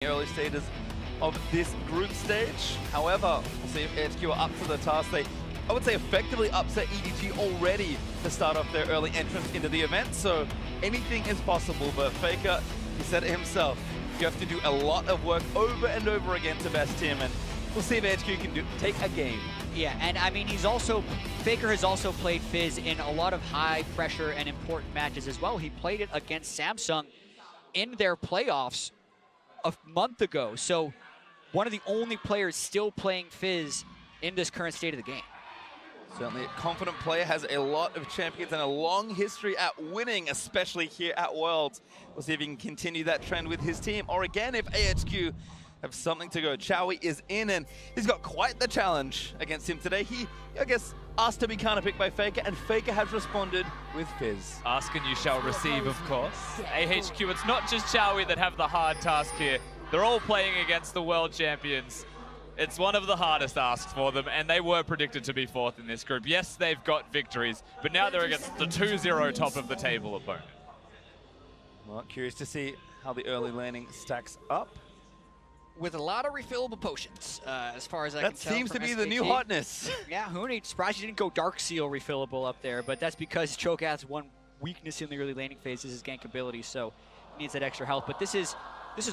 Early stages of this group stage. However, we'll see if AHQ are up to the task. They, I would say, effectively upset EDG already to start off their early entrance into the event. So anything is possible, but Faker, he said it himself, you have to do a lot of work over and over again to best him, and we'll see if AHQ can take a game. Yeah, and I mean, Faker has also played Fizz in a lot of high pressure and important matches as well. He played it against Samsung in their playoffs a month ago. So one of the only players still playing Fizz in this current state of the game. Certainly a confident player, has a lot of champions and a long history at winning, especially here at Worlds. We'll see if he can continue that trend with his team, or again, if AHQ have something to go. Chawy is in, and he's got quite the challenge against him today. He, I guess, asked to be counterpicked by Faker, and Faker has responded with Fizz. Ask and you shall receive, of course. AHQ, it's not just Chawy that have the hard task here. They're all playing against the world champions. It's one of the hardest asks for them, and they were predicted to be fourth in this group. Yes, they've got victories, but now they're against the 2-0 top of the table opponent. Well, curious to see how the early laning stacks up. With a lot of refillable potions, as far as I can tell. That seems to be SKT. the new hotness. Yeah, Huni, surprised you didn't go Dark Seal refillable up there, but that's because Cho'Gath's one weakness in the early laning phase is his gank ability, so he needs that extra health. But this is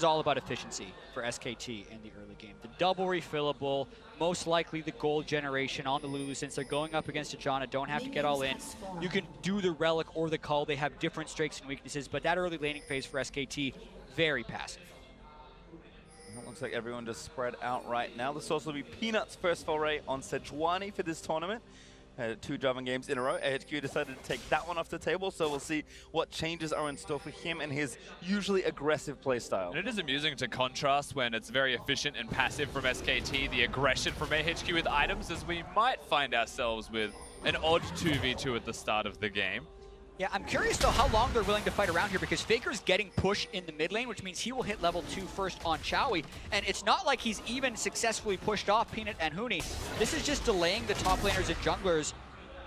all about efficiency for SKT in the early game. The double refillable, most likely the gold generation on the Lulu, since they're going up against a Janna, don't have to get all in. You can do the Relic or the Cull. They have different strengths and weaknesses, but that early laning phase for SKT, very passive. It looks like everyone just spread out right now. This will also be Peanut's first foray on Sejuani for this tournament. Had 2 Javan games in a row. AHQ decided to take that one off the table, so we'll see what changes are in store for him and his usually aggressive playstyle. And it is amusing to contrast when it's very efficient and passive from SKT, the aggression from AHQ with items, as we might find ourselves with an odd 2v2 at the start of the game. Yeah, I'm curious though how long they're willing to fight around here, because Faker's getting push in the mid lane, which means he will hit level 2 first on Chawy. And it's not like he's even successfully pushed off Peanut and Huni. This is just delaying the top laners and junglers'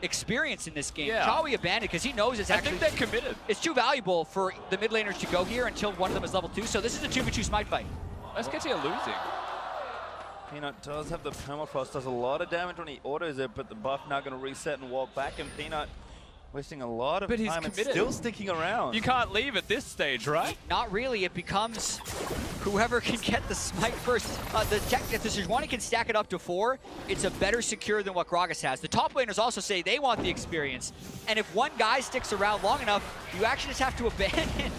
experience in this game. Yeah. Chawy abandoned because he knows it's actually... I think they're committed. It's too valuable for the mid laners to go here until one of them is level 2. So this is a 2v2 smite fight. SKT are losing. Peanut does have the permafrost, does a lot of damage when he autos it, but the buff now going to reset and walk back, and Peanut wasting a lot of time and still sticking around. You can't leave at this stage, right? Not really. It becomes whoever can get the smite first. If the Syndra can stack it up to 4, it's a better secure than what Gragas has. The top laners also say they want the experience. And if one guy sticks around long enough, you actually just have to abandon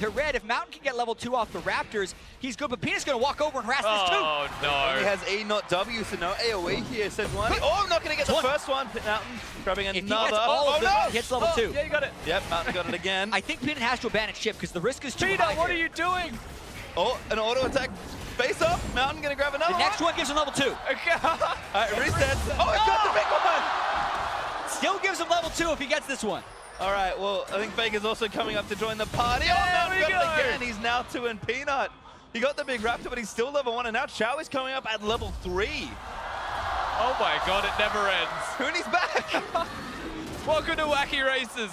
the red. If Mountain can get level 2 off the Raptors, he's good, but Peanut's going to walk over and harass this too. Oh, no. He has A, not W, so no AoE here, Sejuani. Oh, I'm not going to get the first one. Mountain grabbing another. If he gets all of them, he hits level 2. Yeah, you got it. Yep, Mountain got it again. I think Peanut has to abandon ship because the risk is too Peanut, high what here. are you doing? Oh, an auto attack. Face up. Mountain going to grab another The next one gives him level 2. All right, resets. Oh, he got the big one. Still gives him level 2 if he gets this one. All right, well, I think Faker's also coming up to join the party. Oh, Mountain got it again. He's now 2 in Peanut. He got the big Raptor, but he's still level 1, and now Chawy's coming up at level 3. Oh my god, it never ends. Huni's back. Welcome to Wacky Races.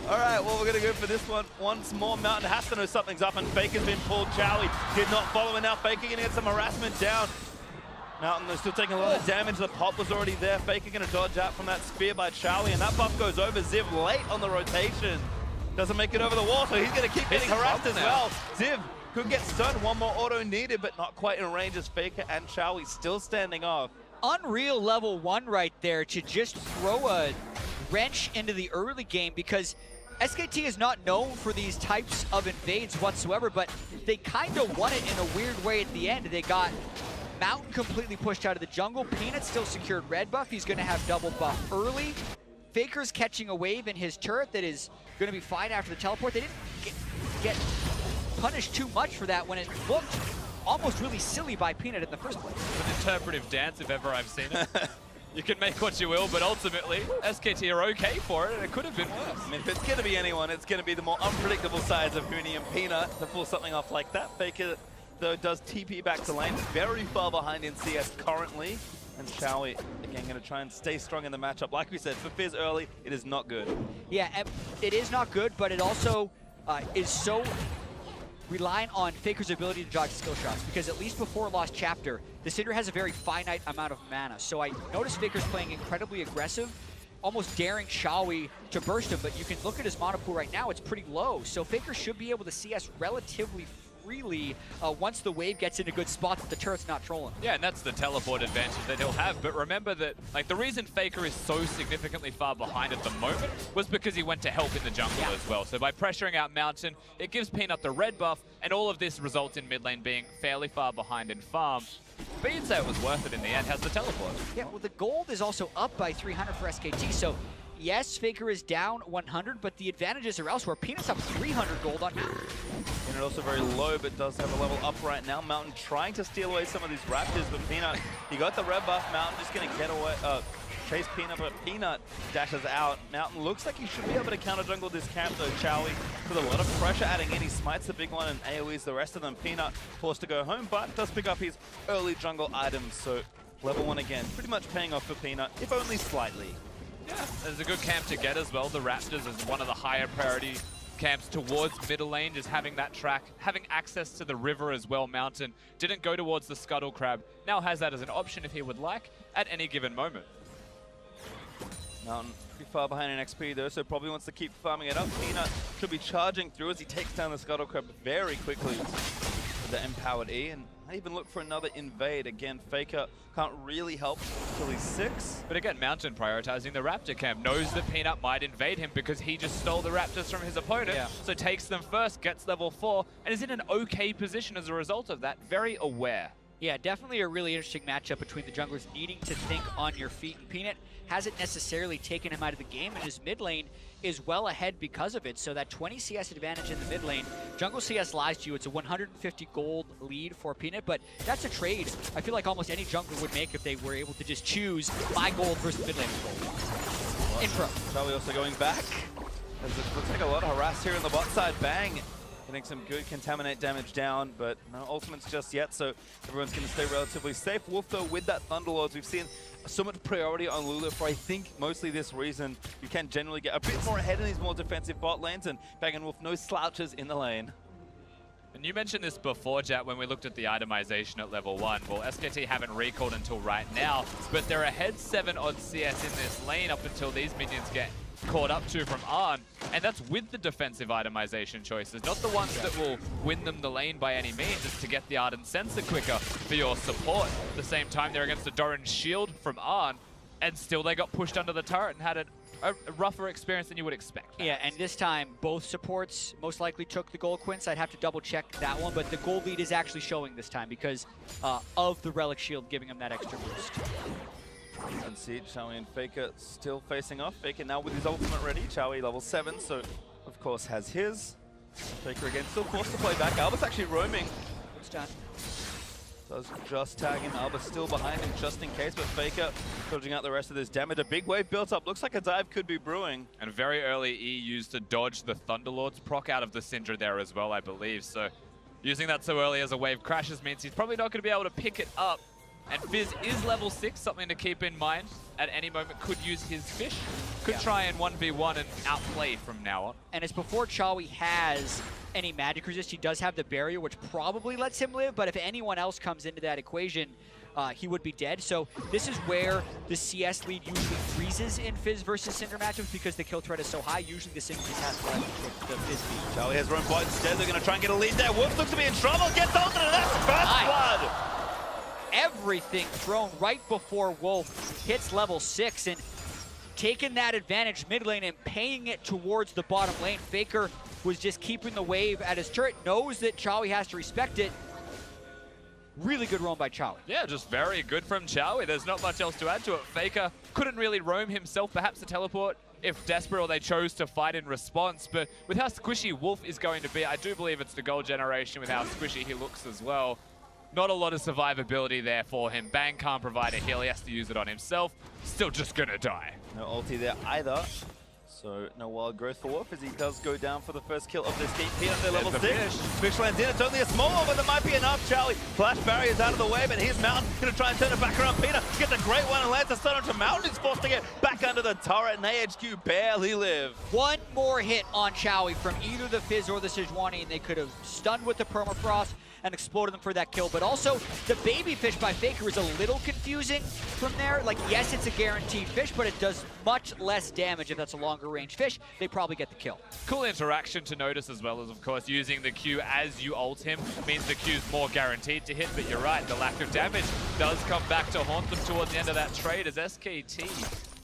All right, well, we're going to go for this one once more. Mountain has to know something's up, and Faker's been pulled. Chawy did not follow, and now Faker going to get some harassment down. Mountain is still taking a lot of damage. The pop was already there. Faker going to dodge out from that spear by Chawy, and that buff goes over. Ziv late on the rotation. Doesn't make it over the wall, so he's going to keep getting harassed as well. Ziv could get stunned. One more auto needed, but not quite in range as Faker and Chawy still standing off. Unreal level 1 right there to just throw a wrench into the early game, because SKT is not known for these types of invades whatsoever, but they kind of won it in a weird way at the end. They got Mountain completely pushed out of the jungle. Peanut still secured red buff. He's going to have double buff early. Faker's catching a wave in his turret that is going to be fine after the teleport. They didn't get punished too much for that when it looked almost really silly by Peanut in the first place. An interpretive dance if ever I've seen it. You can make what you will, but ultimately, SKT are okay for it, and it could have been worse. I mean, if it's going to be anyone, it's going to be the more unpredictable sides of Huni and Peanut to pull something off like that. Faker, though, does TP back to lane, very far behind in CS currently. And Chawy, again, going to try and stay strong in the matchup. Like we said, for Fizz early, it is not good. Yeah, it is not good, but it also is so relying on Faker's ability to dodge skill shots, because at least before Lost Chapter, the Syndra has a very finite amount of mana. So I noticed Faker's playing incredibly aggressive, almost daring Chawy to burst him, but you can look at his mana pool right now, it's pretty low. So Faker should be able to CS relatively freely once the wave gets in a good spot that the turret's not trolling. Yeah, and that's the teleport advantage that he'll have. But remember that, like, the reason Faker is so significantly far behind at the moment was because he went to help in the jungle as well. So by pressuring out Mountain, it gives Peanut the red buff, and all of this results in mid lane being fairly far behind in farm. But you'd say it was worth it in the end. Has the teleport. Yeah, well, the gold is also up by 300 for SKT, so yes, Faker is down 100, but the advantages are elsewhere. Peanut's up 300 gold on Mountain. Peanut also very low, but does have a level up right now. Mountain trying to steal away some of these Raptors, but Peanut, he got the red buff. Mountain just going to get away, chase Peanut, but Peanut dashes out. Mountain looks like he should be able to counter jungle this camp though. Chawy with a lot of pressure adding in. He smites the big one and AoEs the rest of them. Peanut forced to go home, but does pick up his early jungle items. So level 1 again, pretty much paying off for Peanut, if only slightly. Yeah, there's a good camp to get as well. The Raptors is one of the higher priority camps towards middle lane, just having that track, having access to the river as well. Mountain didn't go towards the Scuttle Crab, now has that as an option if he would like at any given moment. Mountain pretty far behind in XP though, so probably wants to keep farming it up. Peanut could be charging through as he takes down the Scuttle Crab very quickly with the empowered E, and might even look for another invade. Again, Faker can't really help until he's 6. But again, Mountain prioritizing the Raptor camp, knows that Peanut might invade him because he just stole the Raptors from his opponent, so takes them first, gets level 4, and is in an okay position as a result of that. Very aware. Yeah, definitely a really interesting matchup between the junglers needing to think on your feet, and Peanut hasn't necessarily taken him out of the game, and his mid lane is well ahead because of it. So that 20 CS advantage in the mid lane, jungle CS lies to you. It's a 150 gold lead for Peanut, but that's a trade I feel like almost any jungler would make if they were able to just choose my gold versus mid lane gold. Well, Intro. Chawy also going back. As it looks like a lot of harass here in the bot side. Bang! Getting some good contaminate damage down, but no ultimates just yet, so everyone's going to stay relatively safe. Wolf, though, with that Thunderlords, we've seen so much priority on Lulu for, I think, mostly this reason. You can generally get a bit more ahead in these more defensive bot lanes, and Bang and Wolf, no slouches in the lane. And you mentioned this before, Jat, when we looked at the itemization at level 1. Well, SKT haven't recalled until right now, but they're ahead 7 odd CS in this lane up until these minions get caught up to from Arn, and that's with the defensive itemization choices, not the ones that will win them the lane by any means. It's to get the Ardent Sensor quicker for your support. At the same time, they're against the Doran Shield from Arn, and still they got pushed under the turret and had a rougher experience than you would expect. Yeah, and this time, both supports most likely took the gold quints. I'd have to double check that one, but the gold lead is actually showing this time because of the Relic Shield giving them that extra boost. And see, Chawy and Faker still facing off. Faker now with his ultimate ready. Chawy level 7, so of course has his. Faker again still forced to play back. Albis actually roaming. It's done. Does just tag him. Albis still behind him just in case, but Faker dodging out the rest of this damage. A big wave built up. Looks like a dive could be brewing. And very early E used to dodge the Thunderlords proc out of the Syndra there as well, I believe. So using that so early as a wave crashes means he's probably not going to be able to pick it up. And Fizz is level 6, something to keep in mind. At any moment could use his fish. Could try and 1v1 and outplay from now on. And it's before Chawy has any magic resist. He does have the barrier, which probably lets him live, but if anyone else comes into that equation, he would be dead. So this is where the CS lead usually freezes in Fizz versus Syndra matchups because the kill threat is so high. Usually the Syndra just has to let the Fizz beat. Chawy has roam bot instead. They're going to try and get a lead there. Wolf looks to be in trouble. Gets ulted, and that's first blood. Everything thrown right before Wolf hits level 6 and taking that advantage mid lane and paying it towards the bottom lane. Faker was just keeping the wave at his turret, knows that Chawy has to respect it. Really good roam by Chawy. Yeah, just very good from Chawy. There's not much else to add to it. Faker couldn't really roam himself, perhaps the teleport if desperate or they chose to fight in response. But with how squishy Wolf is going to be, I do believe it's the gold generation with how squishy he looks as well. Not a lot of survivability there for him. Bang can't provide a heal. He has to use it on himself. Still just gonna die. No ulti there either. So no wild growth for Wolf as he does go down for the first kill of this game. Peanut, they're level There's the 6. Fish lands in, it's only a small one, but there might be enough. Chawy, flash barriers out of the way, but here's Mountain gonna try and turn it back around. Peanut gets a great one and lands a stun onto Mountain, who's forced to get back under the turret, and AHQ barely live. One more hit on Chawy from either the Fizz or the Sejuani, and they could have stunned with the permafrost and exploded them for that kill. But also, the baby fish by Faker is a little confusing from there. Like, yes, it's a guaranteed fish, but it does much less damage if that's a longer range fish. They probably get the kill. Cool interaction to notice as well as, of course, using the Q as you ult him means the Q's more guaranteed to hit, but you're right, the lack of damage does come back to haunt them towards the end of that trade as SKT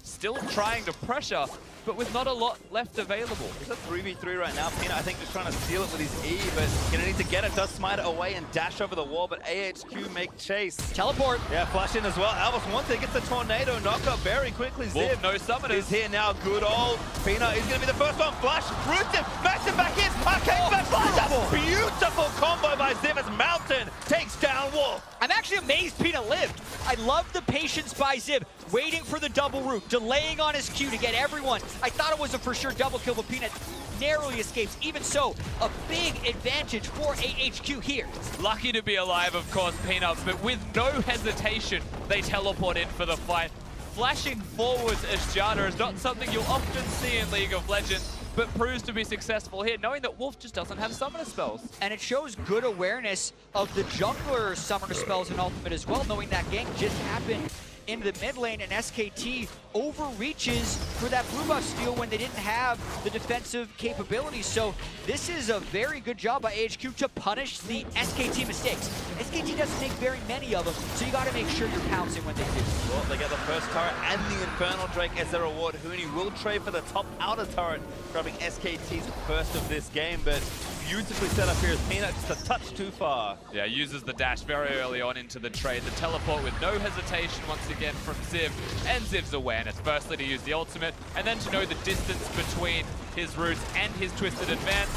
still trying to pressure, but with not a lot left available. He's a 3v3 right now. Peanut, I think, just trying to steal it with his E, but gonna need to get it. Does smite it away and dash over the wall, but AHQ make chase. Teleport. Yeah, flash in as well. Albis once it gets the tornado knockup very quickly. Wolf, Ziv no summoners. is here now. Good old Peanut. He's gonna be the first one. Flash, roots him, backs him back in. Arcade back, flash up. Beautiful combo by Ziv as Mountain takes down Wolf. I'm actually amazed Peanut lived. I love the patience by Ziv, waiting for the double root, delaying on his Q to get everyone. I thought it was a for sure double kill, but Peanut narrowly escapes. Even so, a big advantage for AHQ here. Lucky to be alive, of course, Peanuts, but with no hesitation, they teleport in for the fight. Flashing forwards as Janna is not something you'll often see in League of Legends, but proves to be successful here, knowing that Wolf just doesn't have summoner spells. And it shows good awareness of the jungler summoner spells in Ultimate as well, knowing that gank just happened in the mid lane, and SKT overreaches for that blue buff steal when they didn't have the defensive capabilities. So this is a very good job by AHQ to punish the SKT mistakes. SKT doesn't make very many of them, so you got to make sure you're pouncing when they do. Well, they get the first turret and the Infernal Drake as their reward. Huni will trade for the top outer turret, grabbing SKT's first of this game, but beautifully set up here as Peanut, just a touch too far. Yeah, uses the dash very early on into the trade. The teleport with no hesitation once again from Ziv, and Ziv's awareness. Firstly to use the ultimate, and then to know the distance between his roots and his twisted advance.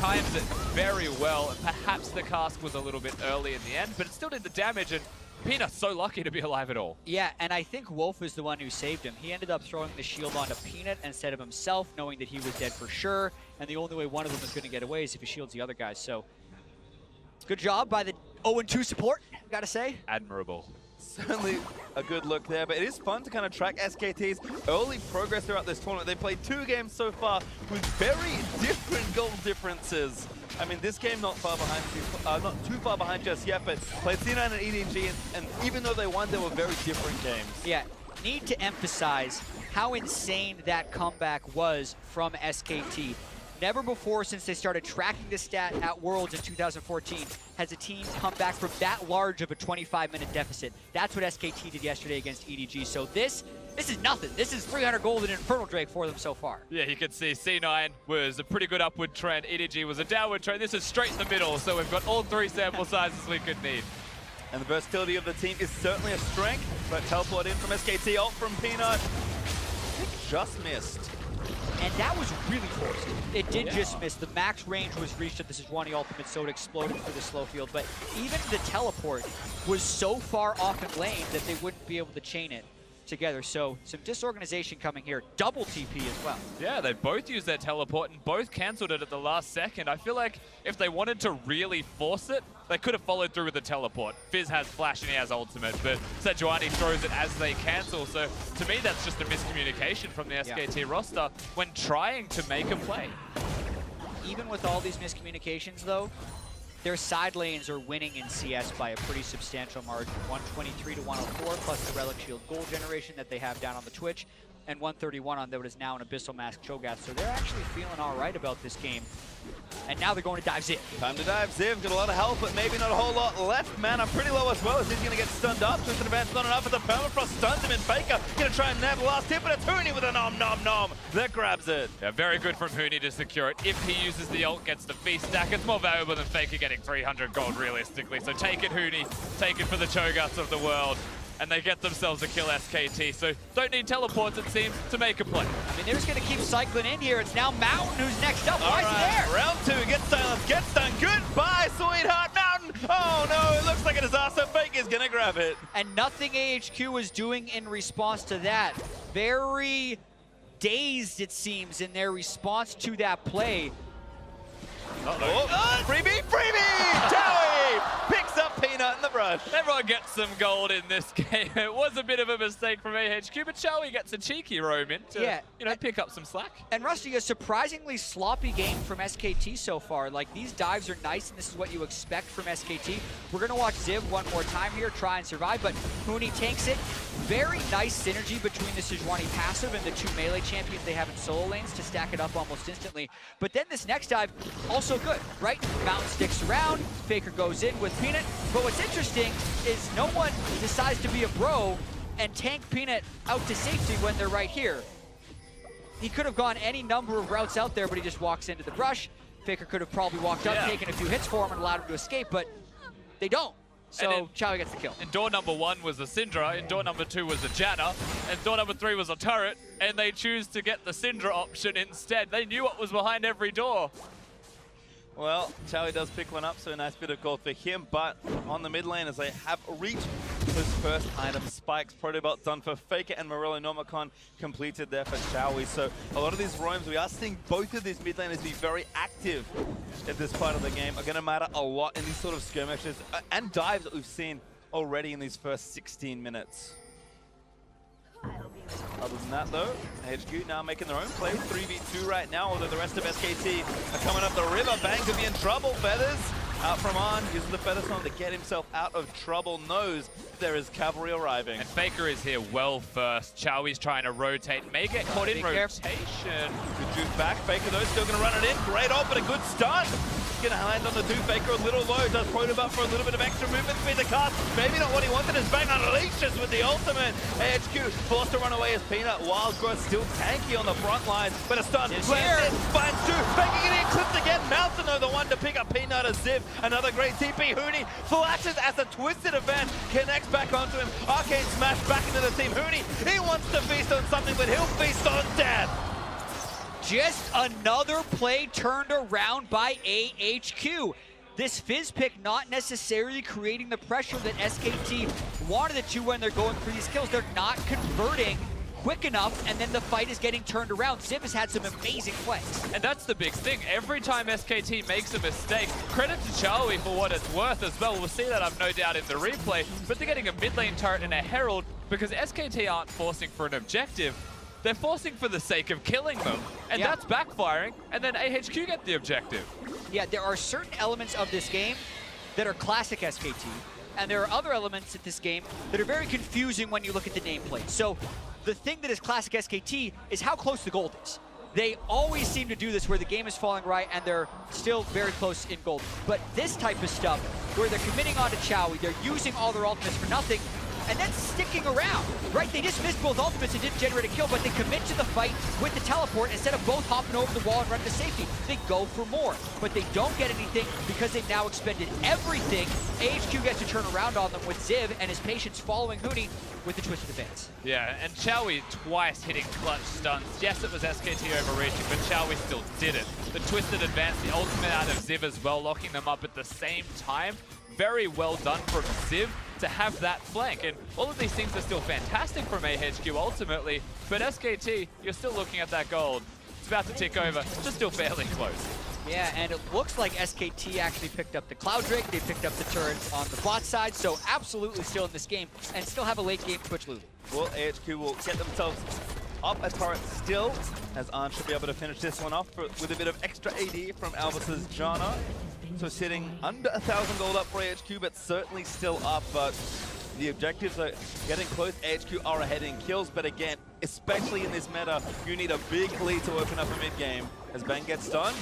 Times it very well. Perhaps the cast was a little bit early in the end, but it still did the damage, and Peanut's so lucky to be alive at all. Yeah, and I think Wolf is the one who saved him. He ended up throwing the shield onto Peanut instead of himself, knowing that he was dead for sure, and the only way one of them is going to get away is if he shields the other guys. So, good job by the 0-2 support, gotta say. Admirable. Certainly a good look there, but it is fun to kind of track SKT's early progress throughout this tournament. They played 2 games so far with very different goal differences. I mean, this game not too far behind just yet, but played C9 and EDG, and even though they won, they were very different games. Yeah, need to emphasize how insane that comeback was from SKT. Never before since they started tracking this stat at Worlds in 2014 has a team come back from that large of a 25-minute deficit. That's what SKT did yesterday against EDG. So this is nothing. This is 300 gold and Infernal Drake for them so far. Yeah, you can see C9 was a pretty good upward trend. EDG was a downward trend. This is straight in the middle, so we've got all 3 sample sizes we could need. And the versatility of the team is certainly a strength, but teleport in from SKT, ult from Peanut. I think just missed. And that was really close. It did just miss. The max range was reached at the Sejuani ultimate, so it exploded through the slow field. But even the teleport was so far off in lane that they wouldn't be able to chain it together. So some disorganization coming here. Double TP as well. Yeah, they both used their teleport and both cancelled it at the last second. I feel like if they wanted to really force it, they could have followed through with the teleport. Fizz has flash and he has ultimate, but Sejuani throws it as they cancel. So to me, that's just a miscommunication from the SKT roster when trying to make a play. Even with all these miscommunications though, their side lanes are winning in CS by a pretty substantial margin. 123 to 104 plus the Relic Shield gold generation that they have down on the Twitch, and 131 on what is now an Abyssal Mask Cho'Gath. So they're actually feeling all right about this game. And now they're going to dive Ziv. Time to dive Ziv. Got a lot of health, but maybe not a whole lot left. Mana pretty low as well, as he's going to get stunned up. Twisted advance not enough, but the permafrost stuns him, and Faker going to try and nab the last hit, but it's Huni with a nom nom nom that grabs it. Yeah, very good from Huni to secure it. If he uses the ult, gets the feast stack, it's more valuable than Faker getting 300 gold realistically. So take it, Huni. Take it for the Cho'Gaths of the world. And they get themselves a kill SKT, so don't need teleports, it seems, to make a play. I mean, they're just going to keep cycling in here. It's now Mountain who's next up. Why is he there? Round 2, gets silenced, gets done. Goodbye, sweetheart, Mountain. Oh no, it looks like a disaster. Faker's going to grab it. And nothing AHQ was doing in response to that. Very dazed, it seems, in their response to that play. Freebie! Chawy picks up Peanut in the brush. Everyone gets some gold in this game. It was a bit of a mistake from AHQ, but Chawy gets a cheeky roam in to, pick up some slack. And Rusty, a surprisingly sloppy game from SKT so far. Like, these dives are nice, and this is what you expect from SKT. We're going to watch Ziv one more time here, try and survive, but Huni tanks it. Very nice synergy between the Sejuani passive and the two melee champions they have in solo lanes to stack it up almost instantly. But then this next dive, also good, right? Mountain sticks around, Faker goes in with Peanut. But what's interesting is no one decides to be a bro and tank Peanut out to safety when they're right here. He could have gone any number of routes out there, but he just walks into the brush. Faker could have probably walked up, taken a few hits for him and allowed him to escape, but they don't. So Chawy gets the kill. And door number 1 was a Syndra, and door number 2 was a Janna, and door number 3 was a turret, and they choose to get the Syndra option instead. They knew what was behind every door. Well, Chawy does pick one up, so a nice bit of gold for him, but on the mid lane as they have reached those first item spikes. Proto Belt done for Faker and Morello. Nomicon completed there for Chawy. So a lot of these roams, we are seeing both of these mid laners be very active at this part of the game, are going to matter a lot in these sort of skirmishes and dives that we've seen already in these first 16 minutes. Other than that, though, AHQ now making their own play, 3v2 right now, although the rest of SKT are coming up the river. Bang could be in trouble. Feathers out from On, uses the Feather Song to get himself out of trouble, knows there is cavalry arriving. And Faker is here well first. Chawy's trying to rotate, may get caught in rotation. Good juke back, Faker though still going to run it in. Great ult, but a good stun. Going to land on the 2. Faker a little low, does Proto Belt for a little bit of extra movement speed to cast. Maybe not what he wanted, as Bang unleashes with the ultimate. AHQ forced to run away as Peanut. Wild Growth still tanky on the front line, but a stun. Lands in, finds 2, Faker getting clipped again. Mountain though, the one to pick up Peanut as Ziv. Another great TP. Huni flashes as a twisted event, connects back onto him. Arcane smash back into the team. Huni, he wants to feast on something, but he'll feast on death. Just another play turned around by AHQ. This Fizz pick not necessarily creating the pressure that SKT wanted it to when they're going for these kills. They're not converting quick enough, and then the fight is getting turned around. Ziv has had some amazing plays. And that's the big thing. Every time SKT makes a mistake, credit to Chawy for what it's worth as well. We'll see that, I've no doubt, in the replay. But they're getting a mid lane turret and a Herald because SKT aren't forcing for an objective. They're forcing for the sake of killing them, and that's backfiring, and then AHQ get the objective. Yeah, there are certain elements of this game that are classic SKT, and there are other elements of this game that are very confusing when you look at the nameplate. So the thing that is classic SKT is how close the gold is. They always seem to do this where the game is falling right and they're still very close in gold. But this type of stuff, where they're committing onto Chawy, they're using all their ultimates for nothing, and then sticking around, right? They just missed both ultimates and didn't generate a kill, but they commit to the fight with the teleport instead of both hopping over the wall and running to safety. They go for more, but they don't get anything because they've now expended everything. AHQ gets to turn around on them with Ziv and his patience following Huni with the twisted advance. Yeah, and Chawy twice hitting clutch stuns. Yes, it was SKT overreaching, but Chawy still did it. The twisted advance, the ultimate out of Ziv as well, locking them up at the same time. Very well done from Ziv to have that flank, and all of these things are still fantastic from AHQ ultimately, but SKT, you're still looking at that gold. It's about to tick over, just still fairly close. Yeah, and it looks like SKT actually picked up the Cloud Drake, they picked up the turret on the bot side, so absolutely still in this game, and still have a late game Twitch Lulu. Well, AHQ will get themselves up a turret still, as Arn should be able to finish this one off with a bit of extra AD from Albis's Janna. So sitting under 1,000 gold up for AHQ, but certainly still up. But the objectives are getting close. AHQ are ahead in kills, but again, especially in this meta, you need a big lead to open up a mid game. As Bang gets done,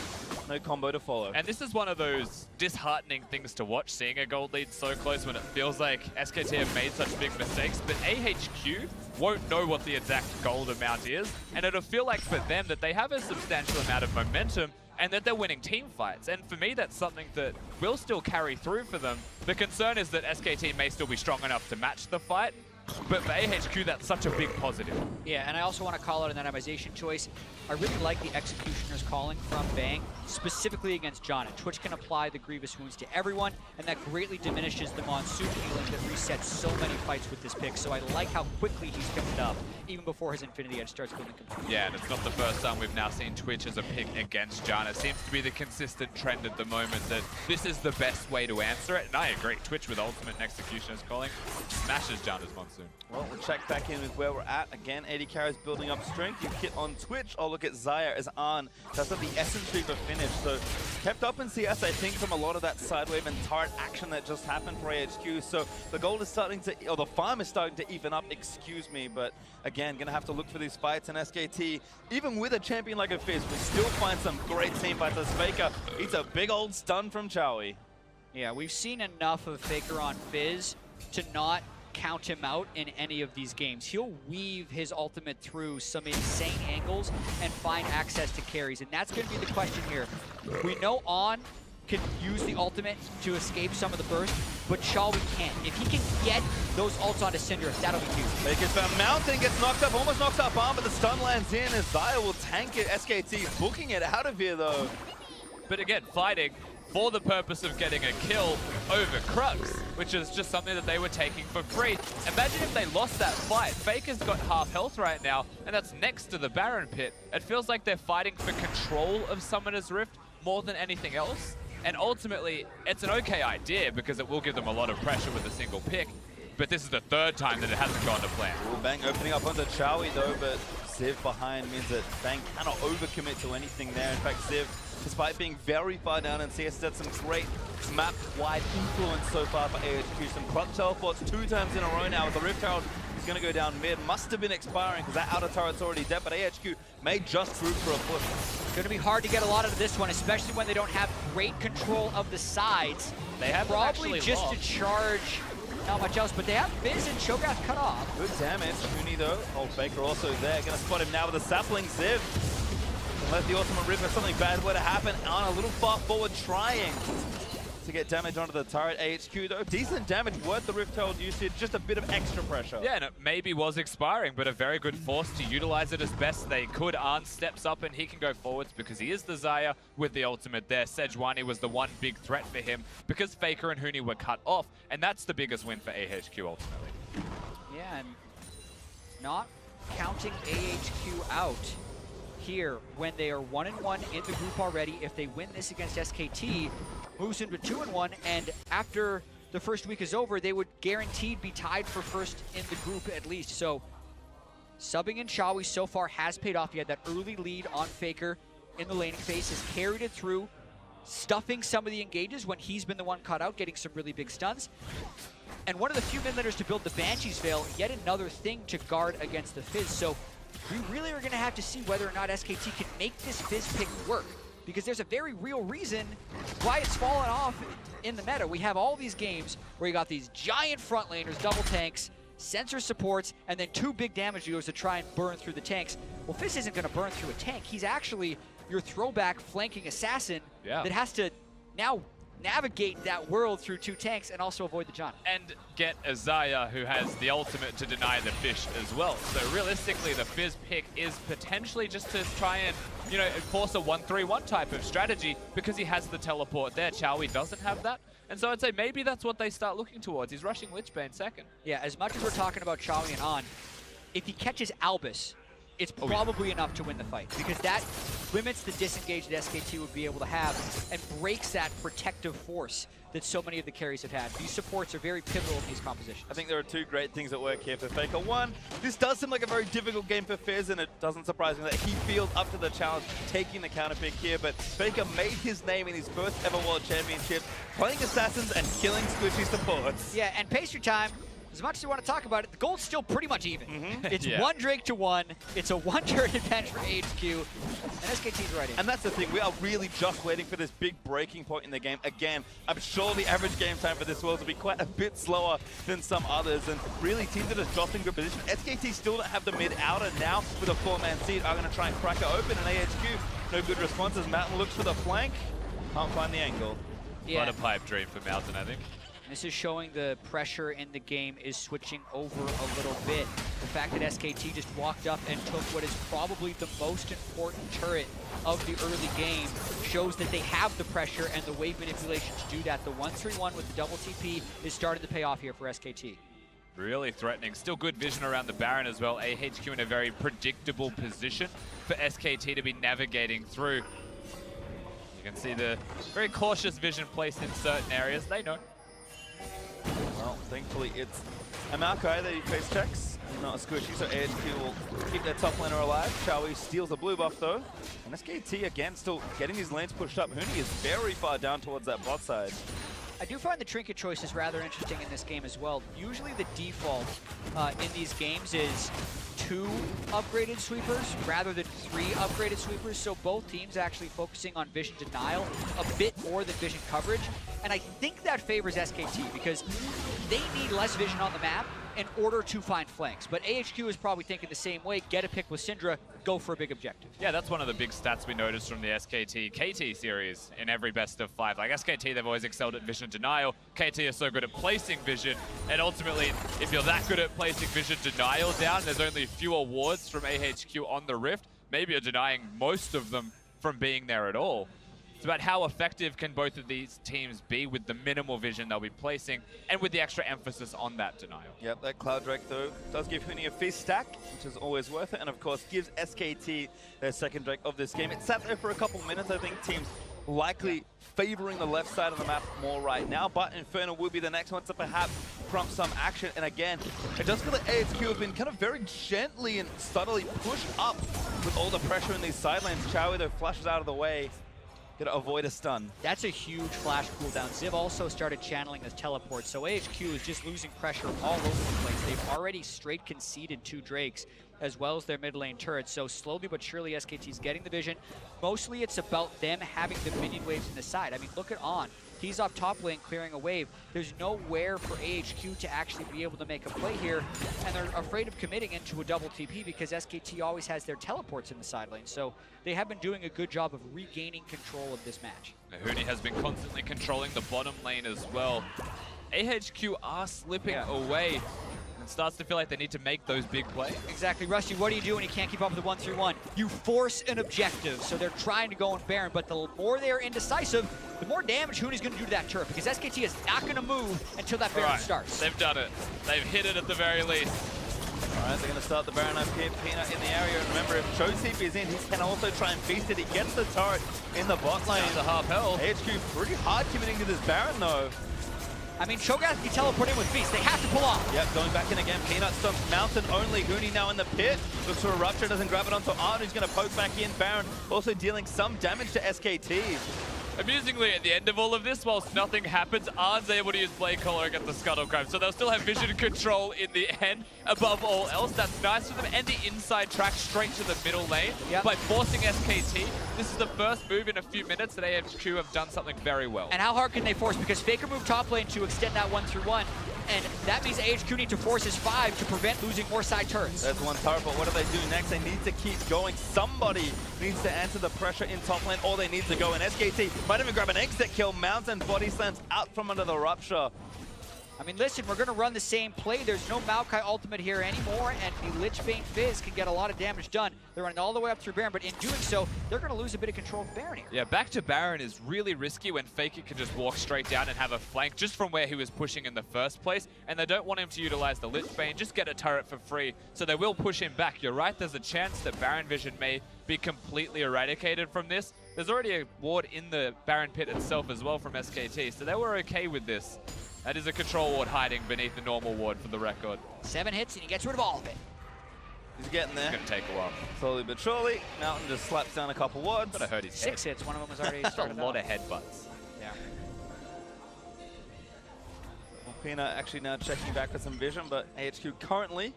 no combo to follow. And this is one of those disheartening things to watch, seeing a gold lead so close when it feels like SKT have made such big mistakes, but AHQ won't know what the exact gold amount is, and it'll feel like for them that they have a substantial amount of momentum and that they're winning team fights. And for me, that's something that will still carry through for them. The concern is that SKT may still be strong enough to match the fight, But for AHQ, that's such a big positive. Yeah, and I also want to call out an itemization choice. I really like the Executioner's calling from Bang, specifically against Janna. Twitch can apply the Grievous Wounds to everyone, and that greatly diminishes the Monsoon healing that resets so many fights with this pick. So I like how quickly he's picked it up, even before his Infinity Edge starts building completely. Yeah, and it's not the first time we've now seen Twitch as a pick against Janna. Seems to be the consistent trend at the moment that this is the best way to answer it. And I agree, Twitch with Ultimate and Executioner's calling smashes Janna's Monsoon. Well, we'll check back in with where we're at. Again, AD carries building up strength. You hit on Twitch. Oh, look at Xayah as on. That's not the Essence Reaver finish. So kept up in CS, I think, from a lot of that side wave and turret action that just happened for AHQ. So the gold is starting to, or the farm is starting to even up, excuse me. But again, gonna have to look for these fights. And SKT, even with a champion like a Fizz, we still find some great team fights as Faker eats a big old stun from Chawy. Yeah, we've seen enough of Faker on Fizz to not count him out in any of these games. He'll weave his ultimate through some insane angles and find access to carries, and that's going to be the question here. We know On can use the ultimate to escape some of the burst, but Chawy can't. If he can get those ults onto Syndra, that'll be huge. Faker's found Mountain, gets knocked up, almost knocks up On, but the stun lands in as Xayah will tank it. SKT booking it out of here though. But again, fighting for the purpose of getting a kill over Crux, which is just something that they were taking for free. Imagine if they lost that fight. Faker's got half health right now, and that's next to the Baron pit. It feels like they're fighting for control of Summoner's Rift more than anything else. And ultimately, it's an okay idea because it will give them a lot of pressure with a single pick. But this is the third time that it hasn't gone to plan. Ooh, Bang opening up onto Chawy though, but Ziv behind means that Bang cannot overcommit to anything there. In fact, Ziv, despite being very far down in CS, had some great map-wide influence so far for AHQ. Some clutch teleports 2 times in a row now with the Rift Herald. He's going to go down mid. Must have been expiring because that outer turret's already dead, but AHQ may just root for a push. It's going to be hard to get a lot out of this one, especially when they don't have great control of the sides. They have probably just to charge, not much else, but they have Fizz and Cho'Gath cut off. Good damage. Huni though. Oh, Faker also there. Going to spot him now with a sapling. Ziv. Let the Ultimate River, something bad were to happen. On a little far forward, trying to get damage onto the turret. AHQ though, decent damage, worth the Rift Herald usage, just a bit of extra pressure. Yeah, and it maybe was expiring, but a very good force to utilize it as best they could. Arn steps up and he can go forwards because he is the Xayah with the ultimate there. Sejuani was the one big threat for him because Faker and Huni were cut off, and that's the biggest win for AHQ ultimately. Yeah, and not counting AHQ out here when they are 1-1 in the group already. If they win this against SKT, moves into 2-1, and after the first week is over, they would guaranteed be tied for first in the group at least. So subbing in Chawy so far has paid off. He had that early lead on Faker in the laning phase, has carried it through, stuffing some of the engages when he's been the one caught out, getting some really big stuns. And one of the few mid laners to build the Banshee's Veil, yet another thing to guard against the Fizz. So we really are going to have to see whether or not SKT can make this Fizz pick work, because there's a very real reason why it's fallen off in the meta. We have all these games where you got these giant front laners, double tanks, sensor supports, and then 2 big damage dealers to try and burn through the tanks. Well, Fizz isn't going to burn through a tank. He's actually your throwback flanking assassin that has to now navigate that world through 2 tanks and also avoid the Janna. And get a Xayah who has the ultimate to deny the fish as well. So realistically, the Fizz pick is potentially just to try and, you know, enforce a 1-3-1 type of strategy because he has the teleport there. Chawy doesn't have that. And so I'd say maybe that's what they start looking towards. He's rushing Lichbane second. Yeah, as much as we're talking about Chawy and On, if he catches Albis, it's probably enough to win the fight, because that limits the disengage that SKT would be able to have and breaks that protective force that so many of the carries have had. These supports are very pivotal in these compositions. I think there are 2 great things at work here for Faker. One, this does seem like a very difficult game for Fizz, and it doesn't surprise me that he feels up to the challenge, taking the counter pick here. But Faker made his name in his first ever World Championship, playing Assassins and killing squishy supports. Yeah, and pastry time. As much as you want to talk about it, the goal's still pretty much even. It's 1 Drake to 1. It's a 1 turret advantage for AHQ, and SKT's right in. And that's the thing, we are really just waiting for this big breaking point in the game. Again, I'm sure the average game time for this world will be quite a bit slower than some others, and really teams that are just in good position. SKT still don't have the mid outer now with a 4-man seed. Are going to try and crack it open, and AHQ, no good responses. Mountain looks for the flank, can't find the angle. What a pipe dream for Mountain, I think. This is showing the pressure in the game is switching over a little bit. The fact that SKT just walked up and took what is probably the most important turret of the early game shows that they have the pressure and the wave manipulation to do that. The 1-3-1 with the double TP is starting to pay off here for SKT. Really threatening. Still good vision around the Baron as well. AHQ in a very predictable position for SKT to be navigating through. You can see the very cautious vision placed in certain areas. They know. Well, thankfully it's a Maokai that he face checks. Not a squishy, so AHQ will keep their top laner alive. Chawy steals the blue buff though. And SKT again still getting these lanes pushed up. Huni is very far down towards that bot side. I do find the trinket choices rather interesting in this game as well. Usually the default in these games is 2 upgraded sweepers rather than 3 upgraded sweepers, so both teams actually focusing on vision denial a bit more than vision coverage, and I think that favors SKT because they need less vision on the map in order to find flanks. But AHQ is probably thinking the same way, get a pick with Syndra, go for a big objective. Yeah, that's one of the big stats we noticed from the SKT KT series in every best of 5. Like SKT, they've always excelled at vision denial. KT is so good at placing vision, and ultimately, if you're that good at placing vision denial down, there's only fewer wards from AHQ on the Rift. Maybe you're denying most of them from being there at all. It's about how effective can both of these teams be with the minimal vision they'll be placing and with the extra emphasis on that denial. Yep, that Cloud Drake though does give Huni a Fizz stack, which is always worth it, and of course gives SKT their second Drake of this game. It sat there for a couple minutes. I think teams likely favoring the left side of the map more right now, but Inferno will be the next one to perhaps prompt some action. And again, it does feel like AHQ have been kind of very gently and subtly pushed up with all the pressure in these side lanes. Chawy though flashes out of the way. Gonna avoid a stun. That's a huge flash cooldown. Ziv also started channeling his teleport, so AHQ is just losing pressure all over the place. They've already straight conceded 2 Drakes, as well as their mid lane turrets, so slowly but surely SKT's getting the vision. Mostly it's about them having the minion waves in the side. I mean, look at On. He's off top lane clearing a wave. There's nowhere for AHQ to actually be able to make a play here, and they're afraid of committing into a double TP because SKT always has their teleports in the side lane. So they have been doing a good job of regaining control of this match. Huni has been constantly controlling the bottom lane as well. AHQ are slipping away. And starts to feel like they need to make those big plays. Exactly. Rusty, what do you do when you can't keep up with the 1-3-1? You force an objective, so they're trying to go on Baron, but the more they're indecisive, the more damage Huni's going to do to that turret, because SKT is not going to move until that Baron starts. They've done it. They've hit it at the very least. All right, they're going to start the Baron up here. Peanut in the area, and remember, if Cho'Gath is in, he can also try and feast it. He gets the turret in the bot lane. Down to half health. AHQ pretty hard committing to this Baron, though. I mean, Cho'Gath can teleport in with Fizz. They have to pull off. Yep, going back in again. Peanut stumps Mountain only. Huni now in the pit. Looks for a rupture, doesn't grab it onto Arn, who's going to poke back in. Baron also dealing some damage to SKT. Amusingly, at the end of all of this, whilst nothing happens, Arn's able to use Blade Collar against the Scuttle Crab, so they'll still have vision control in the end. Above all else, that's nice for them. And the inside track straight to the middle lane by forcing SKT. This is the first move in a few minutes that AHQ have done something very well. And how hard can they force? Because Faker moved top lane to extend that 1-3-1. And that means AHQ need to force his 5 to prevent losing more side turrets. There's one turret, but what do they do next? They need to keep going. Somebody needs to answer the pressure in top lane, or they need to go. And SKT might even grab an exit kill. Mountain body slams out from under the rupture. I mean, listen, we're going to run the same play. There's no Maokai ultimate here anymore, and the Lich Bane Fizz can get a lot of damage done. They're running all the way up through Baron, but in doing so, they're going to lose a bit of control of Baron here. Yeah, back to Baron is really risky when Faker can just walk straight down and have a flank just from where he was pushing in the first place, and they don't want him to utilize the Lich Bane, just get a turret for free, so they will push him back. You're right, there's a chance that Baron vision may be completely eradicated from this. There's already a ward in the Baron pit itself as well from SKT, so they were okay with this. That is a control ward hiding beneath the normal ward for the record. 7 hits and he gets rid of all of it. He's getting there. It's going to take a while. Slowly but surely. Mountain just slaps down a couple wards. But I heard he's 6 hits. One of them was already started. That's a lot of headbutts. Yeah. Well, Peanut actually now checking back with some vision, but AHQ currently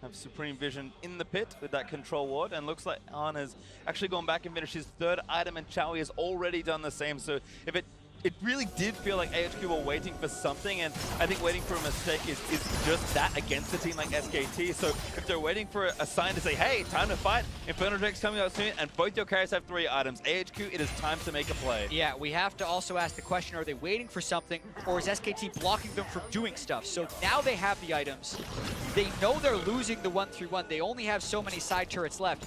have Supreme Vision in the pit with that control ward, and looks like Arn has actually gone back and finished his 3rd item, and Chawy has already done the same. So if it it really did feel like AHQ were waiting for something, and I think waiting for a mistake is just that against a team like SKT. So if they're waiting for a sign to say, hey, time to fight, Inferno Drake's coming out soon, and both your carriers have 3 items, AHQ, it is time to make a play. Yeah, we have to also ask the question, are they waiting for something, or is SKT blocking them from doing stuff? So now they have the items. They know they're losing the 1-3-1. They only have so many side turrets left.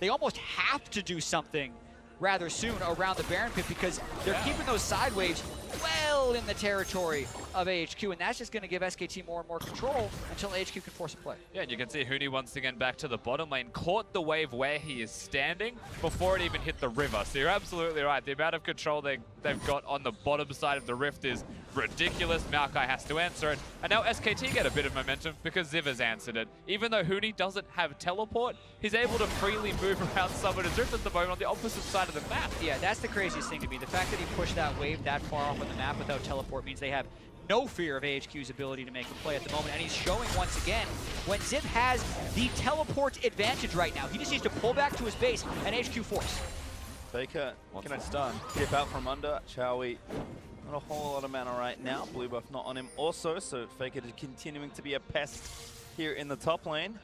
They almost have to do something rather soon around the Baron pit because they're keeping those side waves well in the territory of AHQ, and that's just going to give SKT more and more control until AHQ can force a play. Yeah, and you can see Huni once again back to the bottom lane, caught the wave where he is standing before it even hit the river. So you're absolutely right. The amount of control they've got on the bottom side of the rift is ridiculous. Maokai has to answer it. And now SKT get a bit of momentum because Ziv has answered it. Even though Huni doesn't have teleport, he's able to freely move around Summoner's Rift at the moment on the opposite side of the map. Yeah, that's the craziest thing to me. The fact that he pushed that wave that far off on the map without teleport means they have no fear of AHQ's ability to make a play at the moment, and he's showing once again when Ziv has the teleport advantage right now. He just needs to pull back to his base and HQ force. Faker can stun. Dip out from under. Chawy, not a whole lot of mana right now. Blue buff not on him also, so Faker continuing to be a pest here in the top lane.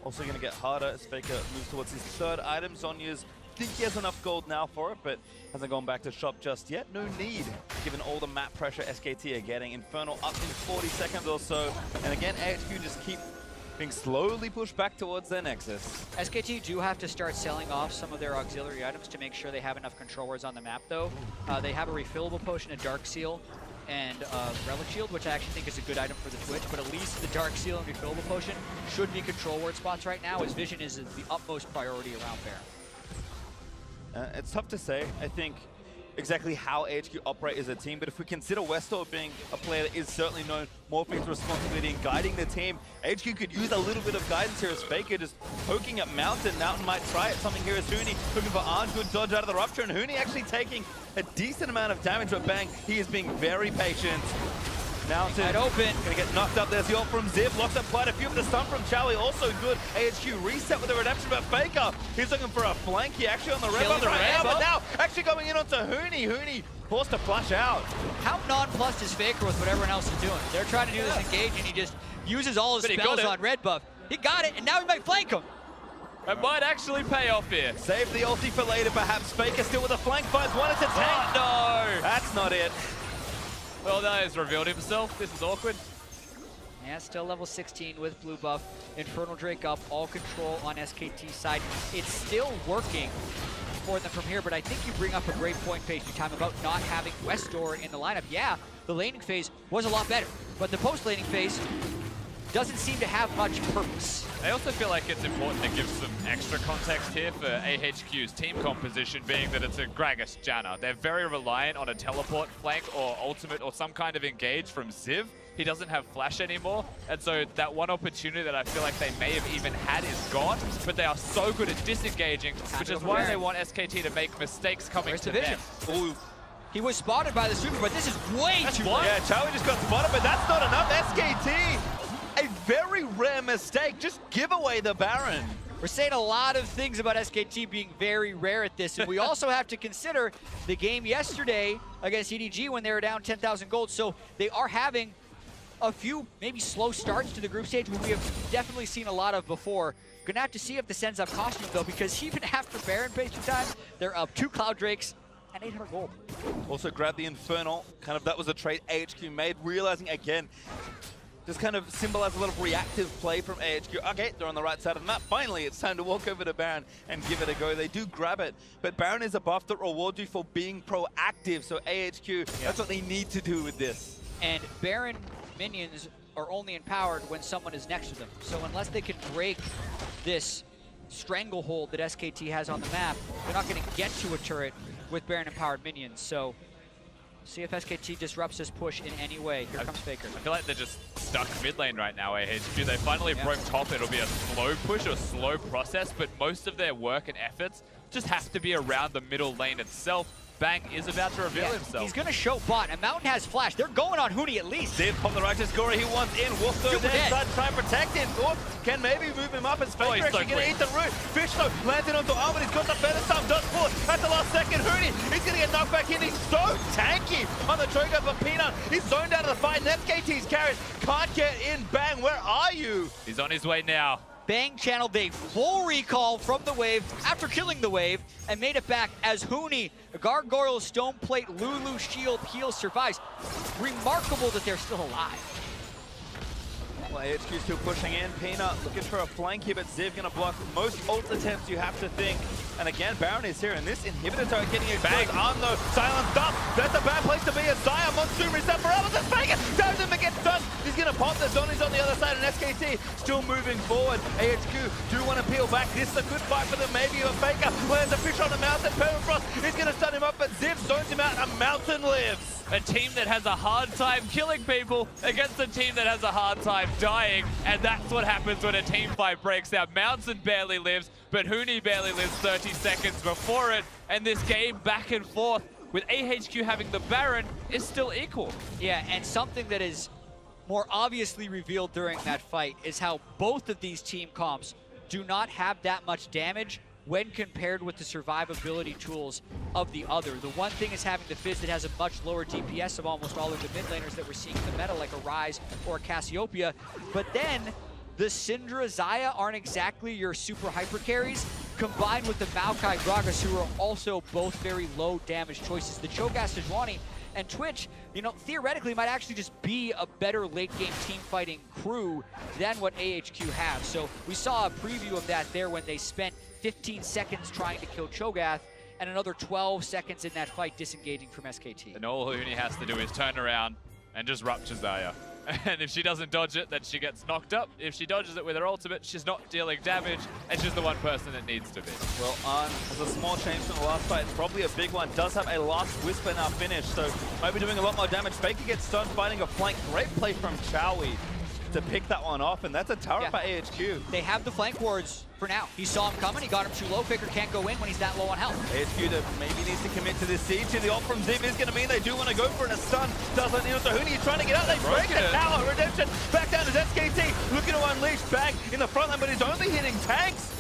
Also going to get harder as Faker moves towards his 3rd item. Zonya's think he has enough gold now for it, but hasn't gone back to shop just yet. No need, given all the map pressure SKT are getting. Infernal up in 40 seconds or so. And again, AHQ just keep being slowly pushed back towards their nexus. SKT do have to start selling off some of their auxiliary items to make sure they have enough control wards on the map, though. They have a refillable potion, a Dark Seal, and Relic Shield, which I actually think is a good item for the Twitch, but at least the Dark Seal and refillable potion should be control ward spots right now, as Vision is the utmost priority around Baron. It's tough to say, I think, exactly how AHQ operate as a team, but if we consider Westor being a player that is certainly known more for his responsibility in guiding the team, AHQ could use a little bit of guidance here as Faker just poking at Mountain. Mountain might try it, something here as Huni looking for Arn, good dodge out of the Rupture, and Huni actually taking a decent amount of damage, but bang, he is being very patient. Mountain open. Gonna get knocked up. There's the ult from Ziv. Locks up quite a few, but the stun from Chawy also good. AHQ reset with the redemption, but Faker, he's looking for a flank here, actually on the red buff right now, but now actually going in onto Huni. Huni forced to flush out. How nonplussed is Faker with what everyone else is doing? They're trying to do this engage, and he just uses all his spells on red buff. He got it, and now he might flank him. It might actually pay off here. Save the ulti for later, perhaps. Faker still with a flank, finds one at a tank. Oh, no! That's not it. Well, that has revealed himself. This is awkward. Yeah, still level 16 with blue buff. Infernal Drake up, all control on SKT's side. It's still working for them from here, but I think you bring up a great point, Page, time about not having Westor in the lineup. Yeah, the laning phase was a lot better, but the post-laning phase doesn't seem to have much purpose. I also feel like it's important to give some extra context here for AHQ's team composition, being that it's a Gragas Janna. They're very reliant on a teleport flank or ultimate or some kind of engage from Ziv. He doesn't have flash anymore, and so that one opportunity that I feel like they may have even had is gone, but they are so good at disengaging, which is why they want SKT to make mistakes coming to them. Ooh. He was spotted by the super, but this is way too late. Yeah, Chawy just got spotted, but that's not enough. SKT, a very rare mistake. Just give away the Baron. We're saying a lot of things about SKT being very rare at this, and we also have to consider the game yesterday against EDG when they were down 10,000 gold, so they are having a few maybe slow starts to the group stage, which we have definitely seen a lot of before. Gonna have to see if this ends up costing them, though, because even after Baron phase time, they're up 2 Cloud Drakes and 800 gold. Also grab the Infernal. Kind of that was a trade AHQ made, realizing again, just kind of symbolized a little reactive play from AHQ. Okay, they're on the right side of the map. Finally, it's time to walk over to Baron and give it a go. They do grab it, but Baron is a buff that rewards you for being proactive. So AHQ, that's what they need to do with this. And Baron minions are only empowered when someone is next to them. So unless they can break this stranglehold that SKT has on the map, they're not going to get to a turret with Baron empowered minions. So see if SKT disrupts this push in any way. Here comes Faker. I feel like they're just stuck mid lane right now, AHQ. They finally broke top. It'll be a slow push or slow process, but most of their work and efforts just have to be around the middle lane itself. Bang is about to reveal himself. He's going to show bot, and Mountain has flash. They're going on Huni at least. Ziv from the righteous scorer he wants in. Wolf goes inside to try and protect him. Wolf can maybe move him up, and Faker actually going to eat the root. Fish though, landing onto Albis. He's got the better sum, does pull it at the last second. Huni, he's going to get knocked back in. He's so tanky on the Cho'Gath for Peanut. He's zoned out of the fight. SKT's carried. Can't get in. Bang, where are you? He's on his way now. Bang channeled a full recall from the wave after killing the wave and made it back as Huni, Gargoyle, Stone Plate, Lulu, Shield, Heal survives. Remarkable that they're still alive. Well, AHQ still pushing in. Peanut looking for a flank here, but Ziv going to block most ult attempts, you have to think. And again, Baron is here, and this inhibitor turret getting exposed. Arm though, silenced up. That's a bad place to be. Xayah, Monsoon reset for Albis. It's Faker. Down him and gets done. He's going to pop the zonies on the other side, and SKT still moving forward. AHQ do want to peel back. This is a good fight for them. Maybe a Faker lands a fish on the mountain. Permafrost is going to stun him up, but Ziv zones him out, and Mountain lives. A team that has a hard time killing people against a team that has a hard time dying, and that's what happens when a team fight breaks out. Mountain barely lives, but Huni barely lives 30 seconds before it, and this game back and forth with AHQ having the Baron is still equal. Yeah, and something that is more obviously revealed during that fight is how both of these team comps do not have that much damage when compared with the survivability tools of the other. The one thing is having the Fizz that has a much lower DPS of almost all of the mid laners that we're seeing in the meta, like a Ryze or a Cassiopeia. But then the Syndra, Xayah aren't exactly your super hyper carries, combined with the Maokai, Gragas, who are also both very low damage choices. The Cho'Gath, Sejuani, and Twitch, you know, theoretically might actually just be a better late game team fighting crew than what AHQ have. So we saw a preview of that there when they spent 15 seconds trying to kill Cho'Gath and another 12 seconds in that fight disengaging from SKT. And all Huni has to do is turn around and just rupture Xayah. And if she doesn't dodge it, then she gets knocked up. If she dodges it with her ultimate, she's not dealing damage, and she's the one person that needs to be. Well, there's a small change from the last fight. It's probably a big one. Does have a last whisper now finished, so might be doing a lot more damage. Faker gets stunned, fighting a flank. Great play from Chawy to pick that one off, and that's a turret by AHQ. They have the flank wards for now. He saw him coming, he got him too low. Faker can't go in when he's that low on health. AHQ maybe needs to commit to this siege, and the ult from Ziv is going to mean they do want to go for it. A stun doesn't need it. So Huni is trying to get out. They break the tower. Redemption back down to SKT, looking to unleash Bang in the front line, but he's only hitting tanks.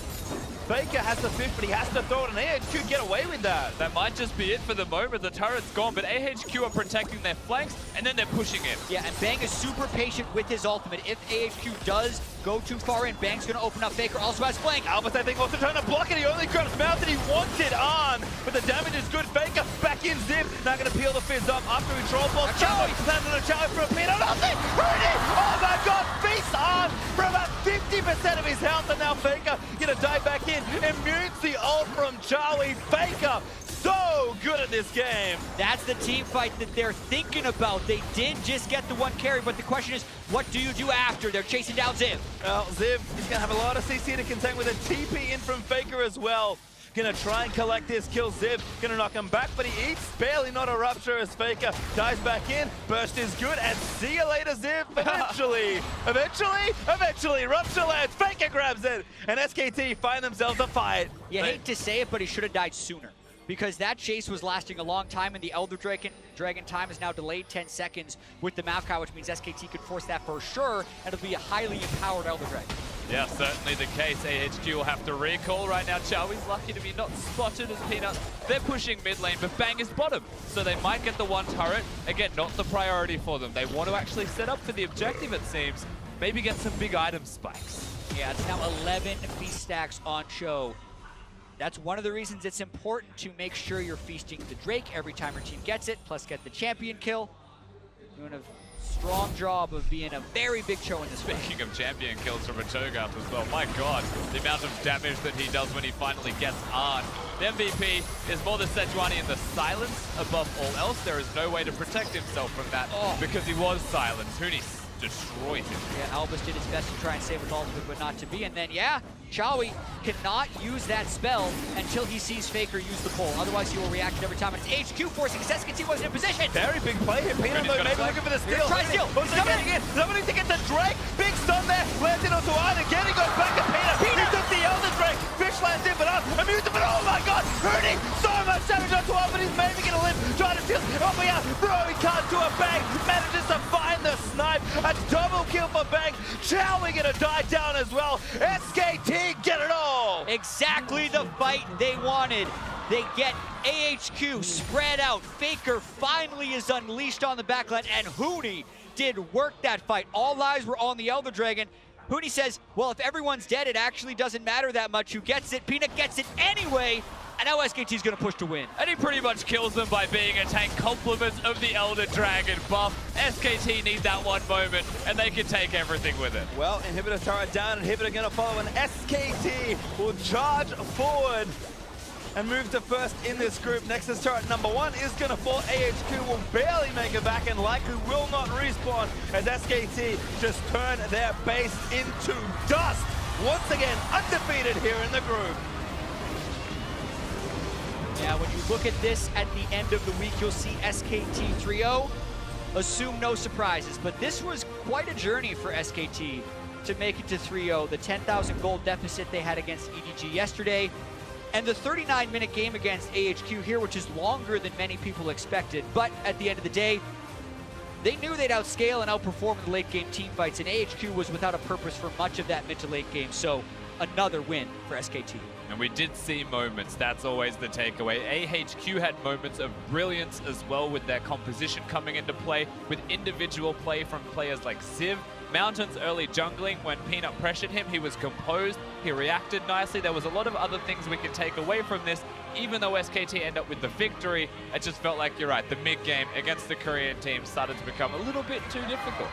Faker has the fish, but he has to throw it, and AHQ get away with that. That might just be it for the moment. The turret's gone, but AHQ are protecting their flanks, and then they're pushing in. Yeah, and Bang is super patient with his ultimate. If AHQ does go too far in, Bang's going to open up. Faker also has flank. Albis, I think, also trying to block it. He only grabs Mountain. He wants it on, but the damage is good. Faker back in Ziv. Now going to peel the Fizz up after he troll balls. Chawy landed a Chawy for a peanut. Nothing! Huni! Oh my god! Feast on for about 50% of his health, and now Faker going to dive back in. Immune the ult from Chawy. Faker so good at this game. That's the team fight that they're thinking about. They did just get the one carry, but the question is, what do you do after? They're chasing down Ziv. Well, Ziv is going to have a lot of CC to contend with, a TP in from Faker as well. Gonna try and collect this kill. Ziv gonna knock him back, but he eats barely, not a rupture as Faker dives back in. Burst is good, and see you later, Ziv. Eventually, rupture lands. Faker grabs it, and SKT find themselves a fight. You hate to say it, but he should have died sooner, because that chase was lasting a long time, and the Elder Dragon time is now delayed 10 seconds with the Maokai, which means SKT could force that for sure, and it'll be a highly empowered Elder Dragon. Yeah, certainly the case. AHQ will have to recall right now. Chawy's lucky to be not spotted as Peanut. They're pushing mid lane, but Bang is bottom, so they might get the one turret. Again, not the priority for them. They want to actually set up for the objective, it seems. Maybe get some big item spikes. Yeah, it's now 11 feast stacks on show. That's one of the reasons it's important to make sure you're feasting the Drake every time your team gets it, plus get the champion kill. Doing a strong job of being a very big show in this fight. Speaking of champion kills from a Cho'Gath as well, my god, the amount of damage that he does when he finally gets on. The MVP is more the Sejuani in the silence above all else. There is no way to protect himself from that because he was silenced. Huni destroyed him. Yeah, Albis did his best to try and save with ultimate, but not to be. And then, yeah, Chawy cannot use that spell until he sees Faker use the pull. Otherwise, he will react every time. And it's HQ forcing SKT wasn't in position. Very big play here. Peanut though, maybe looking for the steal. Try steal. He's coming in. Somebody to get the Drake. Big stun there. Lands in onto Iron. Again, he goes back to Peanut. He took the Elder Drake. Fish lands in, but immune to, but oh my god. Huni, so much damage onto Iron, but he's maybe going to No, he can't do it. Bang manages to find the snipe. A double kill for Bang. Chawy gonna die down as well. SKT get it all. Exactly the fight they wanted. They get AHQ spread out. Faker finally is unleashed on the backline, and Huni did work that fight. All eyes were on the Elder Dragon. Huni says, well, if everyone's dead, it actually doesn't matter that much who gets it. Peanut gets it anyway, and now SKT's gonna push to win. And he pretty much kills them by being a tank. Compliments of the Elder Dragon buff. SKT need that one moment, and they can take everything with it. Well, Inhibitor turret down. Inhibitor gonna follow, and SKT will charge forward and move to first in this group. Nexus turret number 1 is gonna fall. AHQ will barely make it back and likely will not respawn as SKT just turn their base into dust. Once again, undefeated here in the group. Yeah, when you look at this at the end of the week, you'll see SKT 3-0. Assume no surprises, but this was quite a journey for SKT to make it to 3-0. The 10,000 gold deficit they had against EDG yesterday, and the 39-minute game against AHQ here, which is longer than many people expected. But at the end of the day, they knew they'd outscale and outperform in the late-game team fights, and AHQ was without a purpose for much of that mid to late game. So another win for SKT. And we did see moments, that's always the takeaway. AHQ had moments of brilliance as well with their composition coming into play, with individual play from players like Civ. Mountain's early jungling, when Peanut pressured him, he was composed, he reacted nicely. There was a lot of other things we could take away from this. Even though SKT end up with the victory, it just felt like, you're right, the mid-game against the Korean team started to become a little bit too difficult.